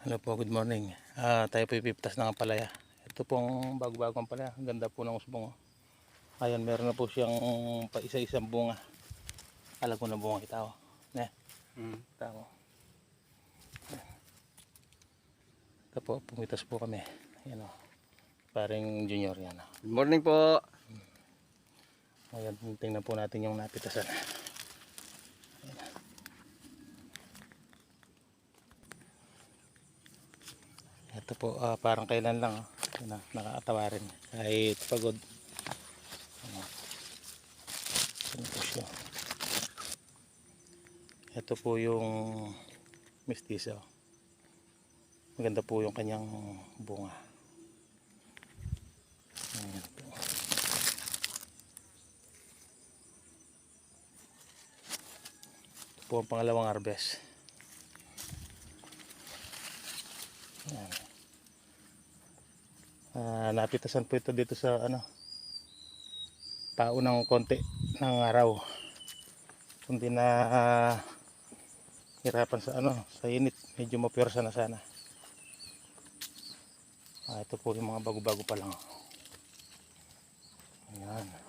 Hello po, good morning. Tayo po ipipitas ng palaya. Ito pong bago-bagong palaya. Ang ganda po ng usbong. Ayan, meron na po siyang pa isa-isang bunga. Alam ko na bunga kita. Ne? Tama. Ito po, pumitas po kami. Ayan o. Paring junior yan. Good morning po. Ayan, tingnan po natin yung napitasan. Ito po, parang kailan lang. Nakakatawa rin. Kahit pagod. Ito po siya. Ito po yung mestizo. Maganda po yung kanyang bunga. Ayan po. Ito po ang pangalawang harvest. Ayan. Napitasan po ito dito sa paunang konti ng araw. Kundi na hirapan sa sa init, medyo mapwersa na sana. Ito po yung mga bago-bago pa lang. Ayan.